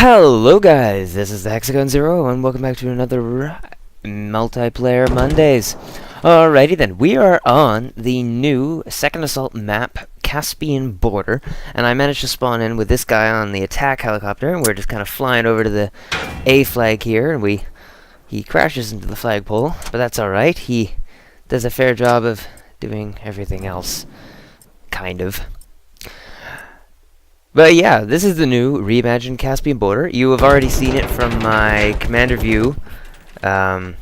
Hello guys, this is the Hexagon Zero and welcome back to another Multiplayer Mondays. Alrighty then, we are on the new second assault map, Caspian Border, and I managed to spawn in with this guy on the attack helicopter, and we're just kind of flying over to the A flag here, and he crashes into the flagpole, but that's alright. He does a fair job of doing everything else, kind of. But yeah, this is the new reimagined Caspian Border. You have already seen it from my commander view, the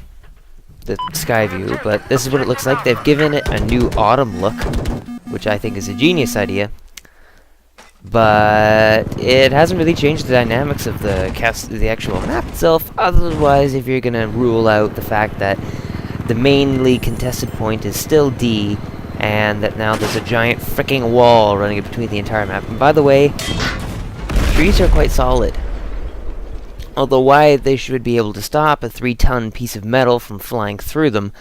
sky view, but this is what it looks like. They've given it a new autumn look, which I think is a genius idea. But it hasn't really changed the dynamics of the actual map itself, otherwise if you're going to rule out the fact that the mainly contested point is still D, and that now there's a giant freaking wall running in between the entire map. And by the way, trees are quite solid. Although why they should be able to stop a 3-ton piece of metal from flying through them,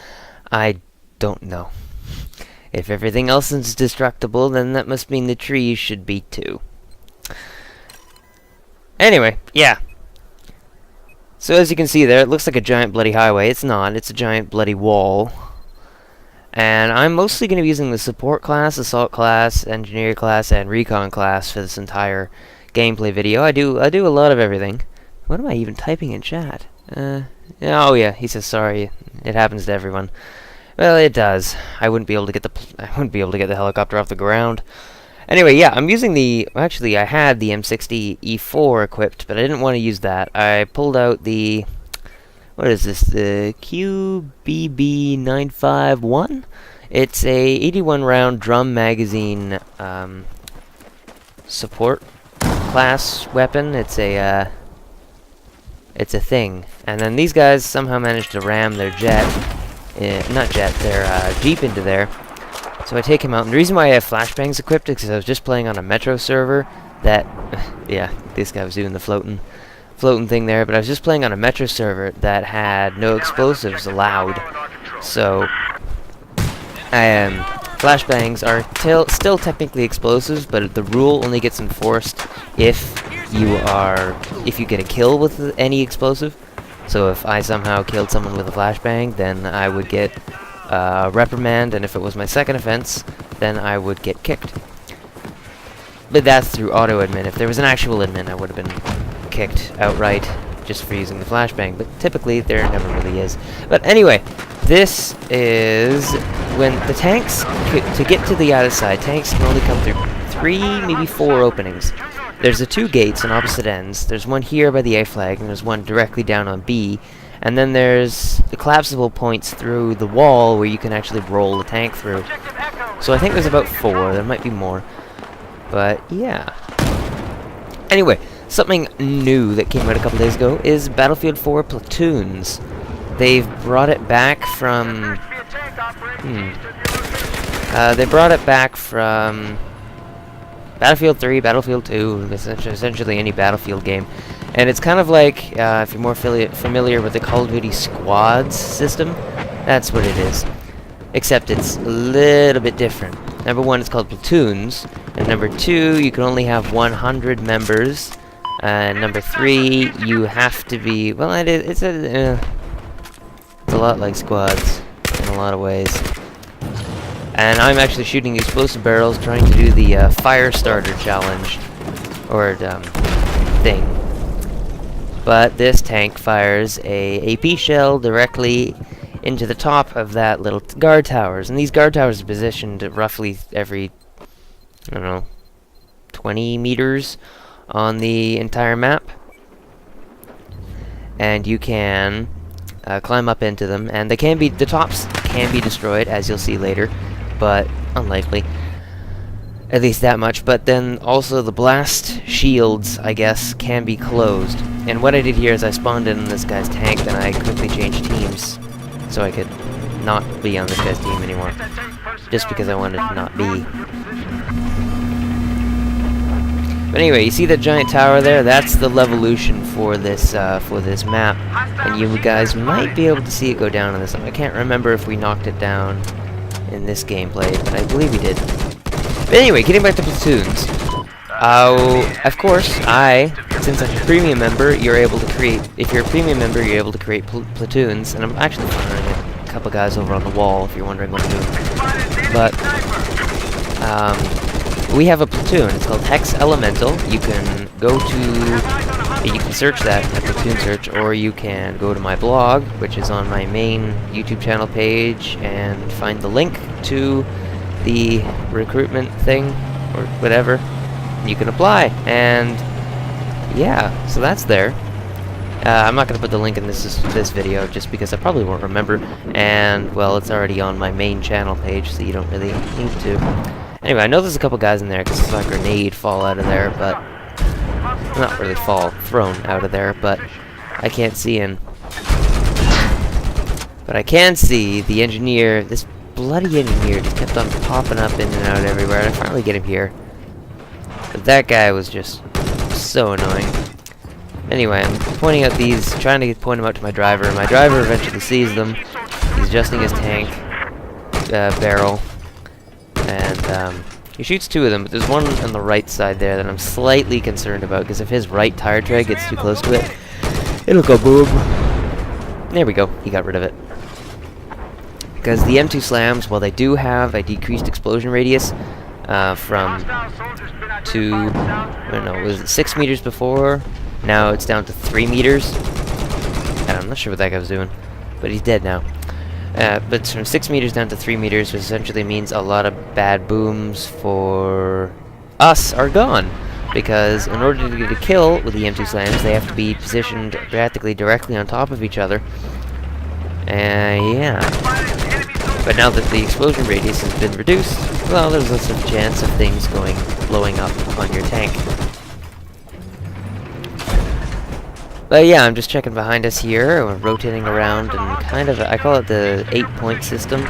I don't know. If everything else is destructible, then that must mean the trees should be too. Anyway, yeah. So as you can see there, it looks like a giant bloody highway. It's not. It's a giant bloody wall. And I'm mostly going to be using the support class, assault class, engineer class, and recon class for this entire gameplay video. I do a lot of everything. What am I even typing in chat? Oh yeah, he says sorry. It happens to everyone. Well, it does. I wouldn't be able to get the helicopter off the ground. Anyway, yeah, I'm using the. Actually, I had the M60 E4 equipped, but I didn't want to use that. I pulled out the. What is this? The QBB951? It's a 81 round drum magazine support class weapon. It's a thing. And then these guys somehow managed to ram their jet, their Jeep into there. So I take him out. And the reason why I have flashbangs equipped is because I was just playing on a Metro server that, yeah, this guy was doing the floating thing there, but I was just playing on a Metro server that had no explosives allowed. So flashbangs are still technically explosives, but the rule only gets enforced if you get a kill with any explosive. So if I somehow killed someone with a flashbang, then I would get a reprimand, and if it was my second offense, then I would get kicked. But that's through auto admin. If there was an actual admin, I would have been kicked outright just for using the flashbang, but typically there never really is. But anyway, this is when the tanks, to get to the other side, tanks can only come through 3, maybe 4 openings. There's the 2 gates on opposite ends. There's one here by the A flag, and there's one directly down on B, and then there's the collapsible points through the wall where you can actually roll the tank through. So I think there's about 4, there might be more, but yeah. Anyway, something new that came out a couple days ago is Battlefield 4 Platoons. They've brought it back from... they brought it back from Battlefield 3, Battlefield 2, essentially any Battlefield game. And it's kind of like, if you're more familiar with the Call of Duty Squads system, that's what it is. Except it's a little bit different. Number 1, it's called Platoons. And number 2, you can only have 100 members. Number 3, you have to be, well, it's a lot like squads in a lot of ways. And I'm actually shooting explosive barrels, trying to do the fire starter challenge, or thing. But this tank fires a AP shell directly into the top of that little guard towers, and these guard towers are positioned roughly every, I don't know, 20 meters on the entire map, and you can climb up into them, and the tops can be destroyed, as you'll see later, but unlikely, at least that much. But then also the blast shields, I guess, can be closed. And what I did here is I spawned in this guy's tank, then I quickly changed teams so I could not be on this guy's team anymore, just because I wanted to not be. But anyway, you see that giant tower there? That's the levolution for this map, and you guys might be able to see it go down on this. I can't remember if we knocked it down in this gameplay, but I believe we did. But anyway, getting back to Platoons, Of course, since I'm a premium member, you're able to create, if you're a premium member, you're able to create platoons, and I'm actually firing a couple guys over on the wall, if you're wondering what I'm doing. But, we have a platoon, it's called Hex Elemental. You can go to, you can search that at Platoon Search, or you can go to my blog, which is on my main YouTube channel page, and find the link to the recruitment thing, or whatever. You can apply, and yeah, so that's there. I'm not going to put the link in this video, just because I probably won't remember, and, well, it's already on my main channel page, so you don't really need to. Anyway, I know there's a couple guys in there, because I saw a grenade fall out of there, but... not really fall, thrown out of there, but I can't see in. But I can see the engineer, this bloody engineer just kept on popping up in and out everywhere, and I finally get him here. But that guy was just so annoying. Anyway, I'm pointing out these, trying to point them out to my driver. My driver eventually sees them. He's adjusting his tank barrel, and he shoots two of them, but there's one on the right side there that I'm slightly concerned about, because if his right tire tread gets too close to it, it'll go boom. There we go, he got rid of it. Because the M2 slams, while they do have a decreased explosion radius, from I don't know, was it 6 meters before? Now it's down to 3 meters. And I'm not sure what that guy was doing, but he's dead now. But it's from 6 meters down to 3 meters, which essentially means a lot of bad booms for us are gone. Because in order to get a kill with the M2 slams, they have to be positioned practically directly on top of each other. Yeah. But now that the explosion radius has been reduced, well, there's less of a chance of things blowing up on your tank. But yeah, I'm just checking behind us here. We're rotating around and kind of, I call it the 8-point system.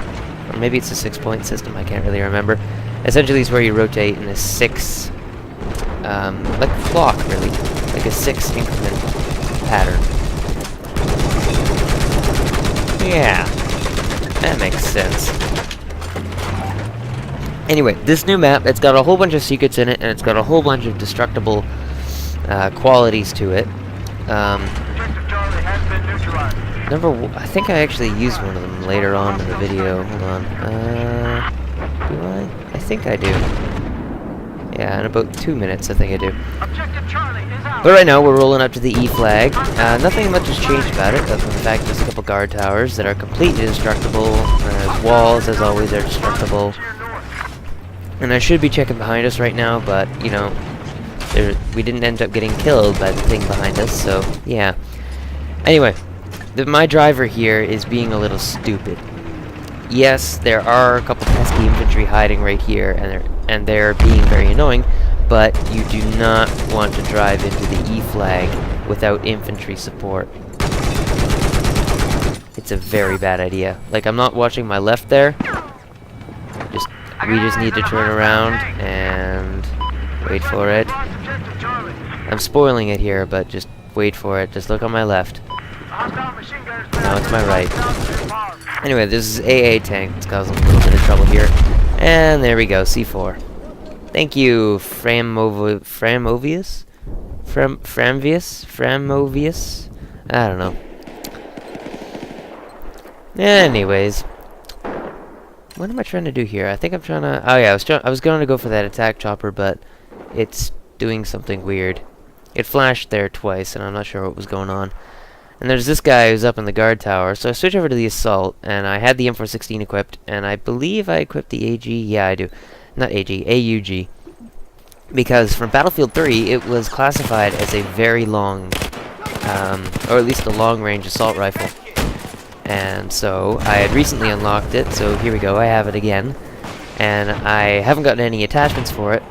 Or maybe it's a 6-point system, I can't really remember. Essentially, it's where you rotate in a 6, like a clock, really. Like a 6 increment pattern. Yeah, that makes sense. Anyway, this new map, it's got a whole bunch of secrets in it, and it's got a whole bunch of destructible qualities to it. I think I actually used one of them later on in the video. Hold on. Do I? I think I do. Yeah, in about 2 minutes, I think I do. But right now, we're rolling up to the E flag. Nothing much has changed about it, other than the fact there's a couple guard towers that are completely destructible. Walls, as always, are destructible. And I should be checking behind us right now, but, you know, we didn't end up getting killed by the thing behind us, so, yeah. Anyway, my driver here is being a little stupid. Yes, there are a couple pesky infantry hiding right here, and they're being very annoying, but you do not want to drive into the E flag without infantry support. It's a very bad idea. Like, I'm not watching my left there. We just need to turn around and wait for it. I'm spoiling it here, but just wait for it. Just look on my left. Now it's my right. Anyway, this is AA tank. It's causing a little bit of trouble here. And there we go, C4. Thank you, Framovius? Framovius? I don't know. Anyways. What am I trying to do here? I think I'm trying to... Oh yeah, I was going to go for that attack chopper, but it's doing something weird. It flashed there twice, and I'm not sure what was going on. And there's this guy who's up in the guard tower, so I switch over to the assault, and I had the M416 equipped, and I believe I equipped the AG. Yeah, I do. Not AG, AUG. Because from Battlefield 3, it was classified as a very long, or at least a long-range assault rifle. And so I had recently unlocked it, so here we go, I have it again. And I haven't gotten any attachments for it.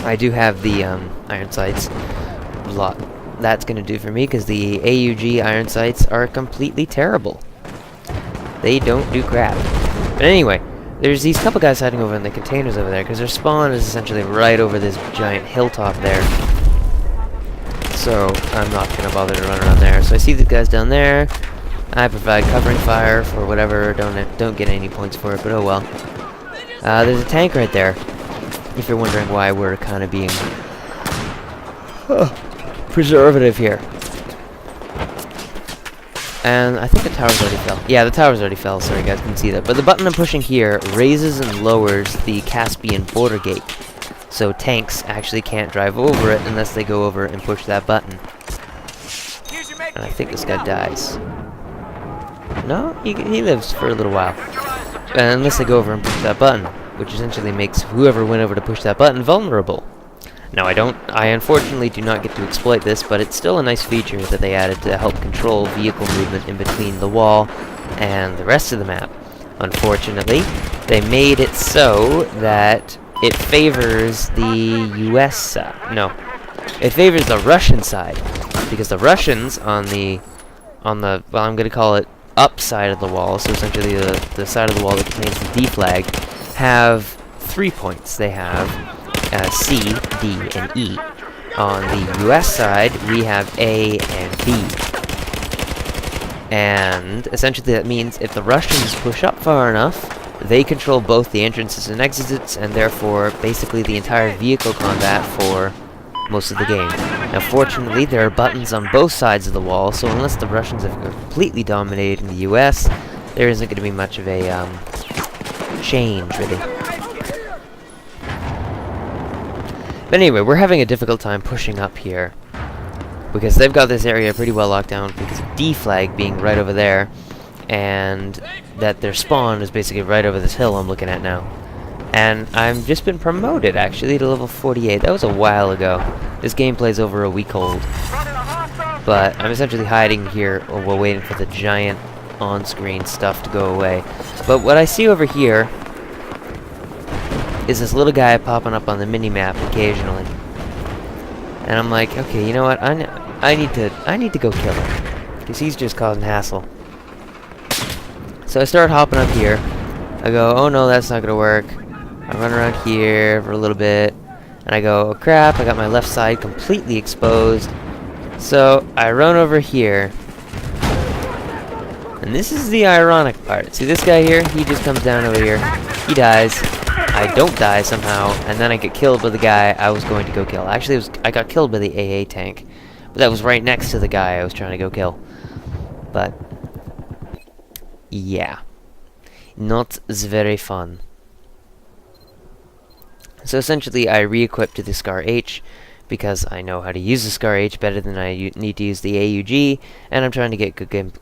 I do have the iron sights. That's going to do for me, because the AUG iron sights are completely terrible. They don't do crap. But anyway, there's these couple guys hiding over in the containers over there, because their spawn is essentially right over this giant hilltop there. So I'm not going to bother to run around there. So I see the guys down there. I provide covering fire for whatever. Don't get any points for it, but oh well. There's a tank right there. If you're wondering why we're kind of being preservative here. And I think the tower's already fell. Yeah, the tower's already fell, sorry guys, can see that. But the button I'm pushing here raises and lowers the Caspian Border gate. So tanks actually can't drive over it unless they go over and push that button. And I think this guy dies. No, he lives for a little while. Unless they go over and push that button, which essentially makes whoever went over to push that button vulnerable. Now I unfortunately do not get to exploit this, but it's still a nice feature that they added to help control vehicle movement in between the wall and the rest of the map. Unfortunately, they made it so that it favors the US side. No, it favors the Russian side, because the Russians on the well, I'm going to call it up side of the wall, so essentially the side of the wall that contains the D flag, have 3 points. They have C, D, and E. On the US side, we have A and B. And essentially that means if the Russians push up far enough, they control both the entrances and exits, and therefore basically the entire vehicle combat for most of the game. Now fortunately, there are buttons on both sides of the wall, so unless the Russians have completely dominated in the US, there isn't going to be much of a change, really. But anyway, we're having a difficult time pushing up here, because they've got this area pretty well locked down because of D flag being right over there, and that their spawn is basically right over this hill I'm looking at now. And I've just been promoted, actually, to level 48. That was a while ago. This gameplay's over a week old. But I'm essentially hiding here while waiting for the giant on-screen stuff to go away. But what I see over here is this little guy popping up on the mini-map occasionally. And I'm like, okay, you know what? I need to go kill him, because he's just causing hassle. So I start hopping up here. I go, oh no, that's not gonna work. I run around here for a little bit, and I go, oh crap, I got my left side completely exposed. So I run over here, and this is the ironic part. See this guy here? He just comes down over here. He dies. I don't die somehow, and then I get killed by the guy I was going to go kill. Actually, I got killed by the AA tank, but that was right next to the guy I was trying to go kill. But yeah, not very fun. So essentially, I re-equipped to the Scar H because I know how to use the Scar H better than I need to use the AUG, and I'm trying to get good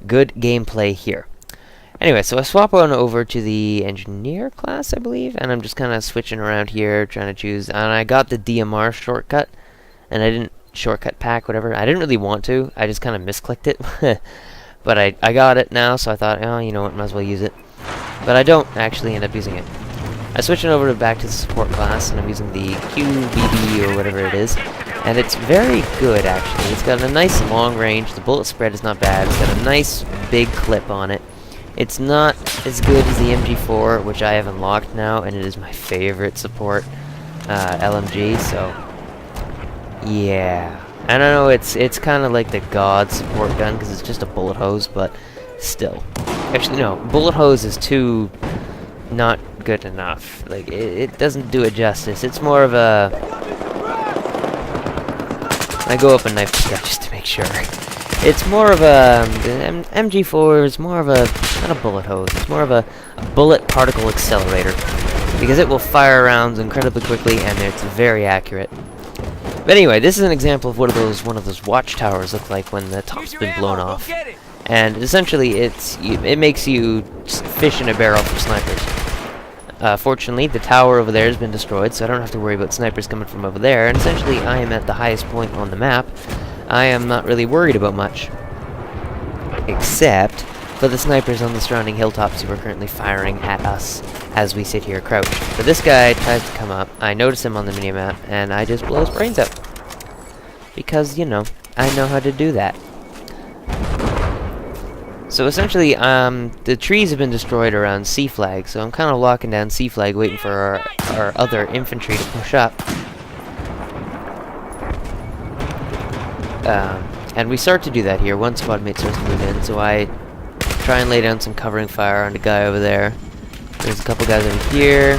gameplay here. Anyway, so I swap on over to the Engineer class, I believe, and I'm just kind of switching around here, trying to choose, and I got the DMR shortcut, and I didn't shortcut pack, whatever. I didn't really want to, I just kind of misclicked it, but I got it now, so I thought, oh, you know what, might as well use it. But I don't actually end up using it. I switched it over back to the support class, and I'm using the QBB or whatever it is, and it's very good actually. It's got a nice long range, the bullet spread is not bad, it's got a nice big clip on it. It's not as good as the MG4, which I have unlocked now, and it is my favorite support LMG, so yeah. And I know it's kind of like the God support gun, because it's just a bullet hose, but still. Actually, no, bullet hose is too not good enough. Like, it doesn't do it justice. It's more of a... I go up and knife the guy just to make sure. It's more of a... MG4 is more of a... not a bullet hose. It's more of a bullet particle accelerator. Because it will fire rounds incredibly quickly, and it's very accurate. But anyway, this is an example of what one of those watchtowers look like when the top's been blown off. And essentially, it makes you fish in a barrel for snipers. Fortunately, the tower over there has been destroyed, so I don't have to worry about snipers coming from over there. And essentially, I am at the highest point on the map. I am not really worried about much, except for the snipers on the surrounding hilltops who are currently firing at us as we sit here crouched. But this guy tries to come up. I notice him on the minimap, and I just blow his brains out. Because, you know, I know how to do that. So essentially, the trees have been destroyed around C flag, so I'm kind of locking down C flag, waiting for our other infantry to push up. And we start to do that here once squad mate starts to move in, so I try and lay down some covering fire on the guy over there. There's a couple guys over here.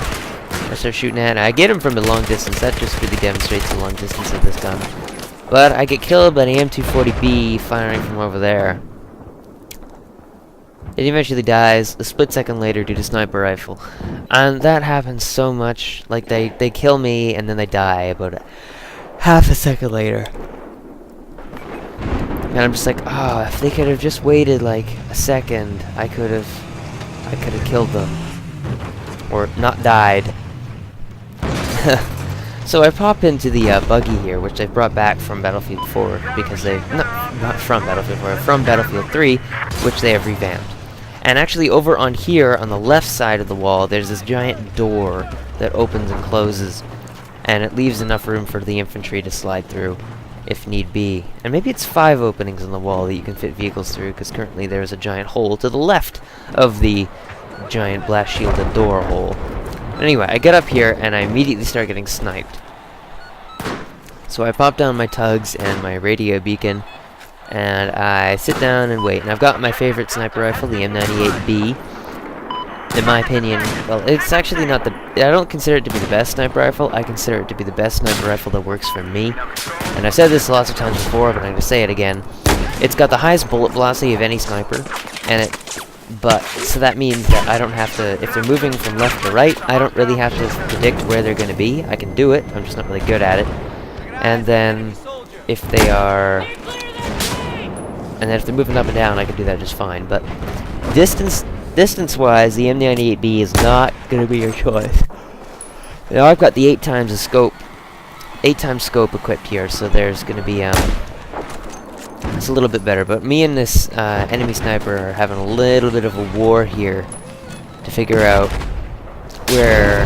I start shooting at it. I get him from a long distance. That just really demonstrates the long distance of this gun. But I get killed by the M240B firing from over there. It eventually dies a split second later due to sniper rifle. And that happens so much. Like, they kill me and then they die about half a second later. And I'm just like, oh, if they could have just waited like a second, I could have killed them. Or not died. So I pop into the buggy here, which I brought back from Battlefield 4, because not from Battlefield 4, from Battlefield 3, which they have revamped. And actually over on here, on the left side of the wall, there's this giant door that opens and closes, and it leaves enough room for the infantry to slide through, if need be. And maybe it's 5 openings on the wall that you can fit vehicles through, because currently there's a giant hole to the left of the giant blast shielded door hole. Anyway, I get up here and I immediately start getting sniped. So I pop down my tugs and my radio beacon, and I sit down and wait. And I've got my favorite sniper rifle, the M98B. In my opinion, well, it's actually not the... I don't consider it to be the best sniper rifle. I consider it to be the best sniper rifle that works for me. And I've said this lots of times before, but I'm going to say it again. It's got the highest bullet velocity of any sniper, and so that means that I don't have to, if they're moving from left to right, I don't really have to predict where they're going to be. I can do it, I'm just not really good at it. And then, if they're moving up and down, I can do that just fine. But distance-wise, the M98B is not going to be your choice. Now I've got the 8 times scope equipped here, so there's going to be, it's a little bit better, but me and this enemy sniper are having a little bit of a war here to figure out where,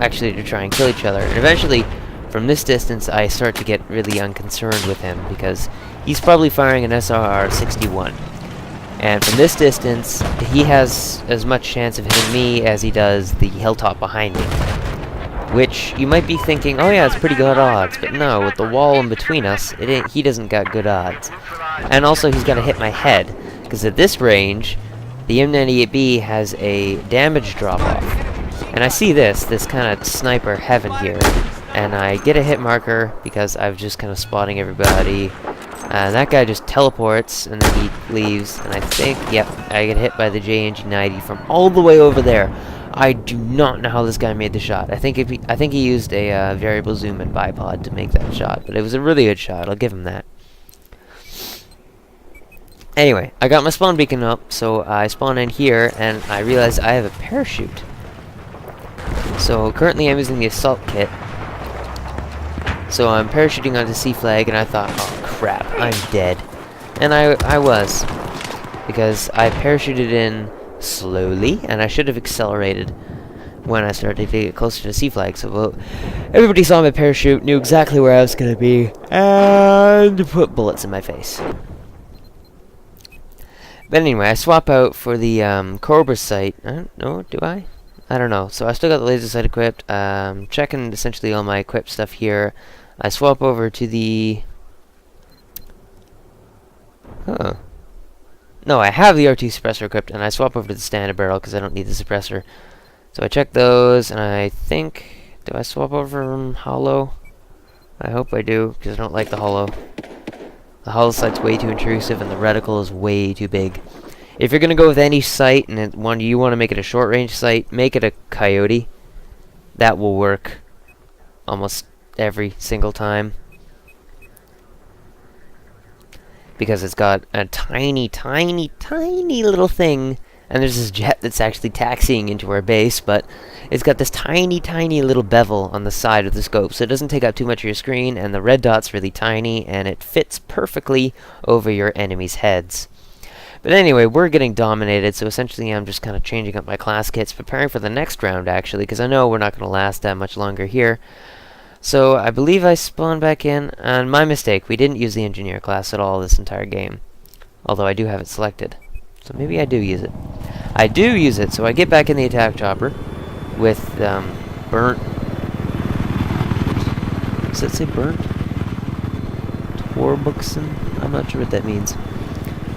actually to try and kill each other. And eventually, from this distance, I start to get really unconcerned with him, because he's probably firing an SRR-61. And from this distance, he has as much chance of hitting me as he does the hilltop behind me. Which, you might be thinking, oh yeah, it's pretty good odds, but no, with the wall in between us, he doesn't got good odds. And also, he's got to hit my head, because at this range, the M98B has a damage drop-off. And I see this kind of sniper heaven here, and I get a hit marker, because I'm just kind of spotting everybody, and that guy just teleports, and then he leaves, and I think, yep, I get hit by the JNG-90 from all the way over there. I do not know how this guy made the shot. I think he used a variable zoom and bipod to make that shot, but it was a really good shot. I'll give him that. Anyway, I got my spawn beacon up, so I spawn in here, and I realize I have a parachute. So currently I'm using the assault kit. So I'm parachuting onto C flag, and I thought, oh crap, I'm dead. And I was, because I parachuted in slowly, and I should have accelerated when I started to get closer to C flag. So everybody saw my parachute, knew exactly where I was going to be, and put bullets in my face. But anyway, I swap out for the Cobra sight. I don't know, do I? I don't know. So I still got the laser sight equipped. Checking essentially all my equipped stuff here. I swap over to the... Huh. No, I have the R2 suppressor equipped, and I swap over to the standard barrel because I don't need the suppressor. So I check those, and I think... Do I swap over from hollow? I hope I do, because I don't like the hollow. The hollow sight's way too intrusive, and the reticle is way too big. If you're going to go with any sight, and you want to make it a short-range sight, make it a coyote. That will work almost every single time. Because it's got a tiny, tiny, tiny little thing, and there's this jet that's actually taxiing into our base, but it's got this tiny, tiny little bevel on the side of the scope, so it doesn't take up too much of your screen, and the red dot's really tiny, and it fits perfectly over your enemies' heads. But anyway, we're getting dominated, so essentially I'm just kind of changing up my class kits, preparing for the next round, actually, because I know we're not going to last that much longer here. So I believe I spawned back in, and my mistake, we didn't use the engineer class at all this entire game. Although I do have it selected. So maybe I do use it. I do use it, so I get back in the attack chopper with burnt... Does that say burnt? Torbuxen? I'm not sure what that means.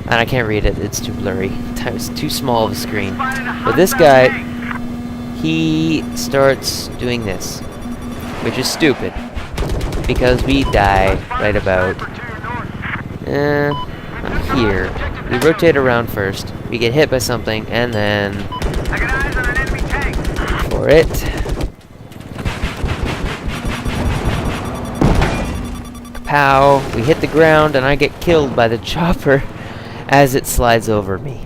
And I can't read it, it's too blurry. It's too small of a screen. But this guy... he starts doing this, which is stupid, because we die right about here. We rotate around first, we get hit by something, and then for it, kapow, we hit the ground, and I get killed by the chopper as it slides over me.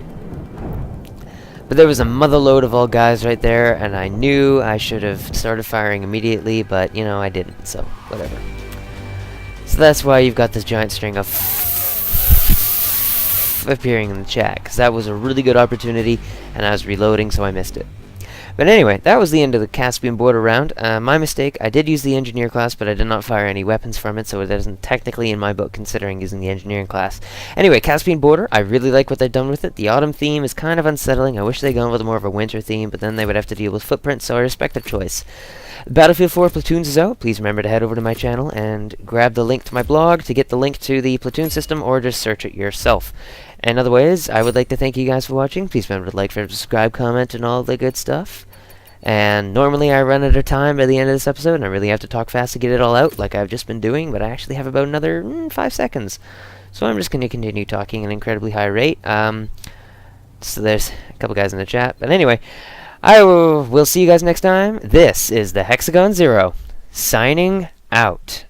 But there was a mother load of all guys right there, and I knew I should have started firing immediately, but, you know, I didn't, so whatever. So that's why you've got this giant string of appearing in the chat, because that was a really good opportunity, and I was reloading, so I missed it. But anyway, that was the end of the Caspian Border round. My mistake, I did use the engineer class, but I did not fire any weapons from it, so it isn't technically in my book considering using the engineering class. Anyway, Caspian Border, I really like what they've done with it. The autumn theme is kind of unsettling. I wish they'd gone with more of a winter theme, but then they would have to deal with footprints, so I respect their choice. Battlefield 4 Platoons is out. Please remember to head over to my channel and grab the link to my blog to get the link to the Platoon system, or just search it yourself. And otherwise, I would like to thank you guys for watching. Please remember to like, favorite, subscribe, comment, and all the good stuff. And normally I run out of time by the end of this episode, and I really have to talk fast to get it all out, like I've just been doing, but I actually have about another 5 seconds. So I'm just going to continue talking at an incredibly high rate. So there's a couple guys in the chat. But anyway, we'll see you guys next time. This is the Hexagon Zero, signing out.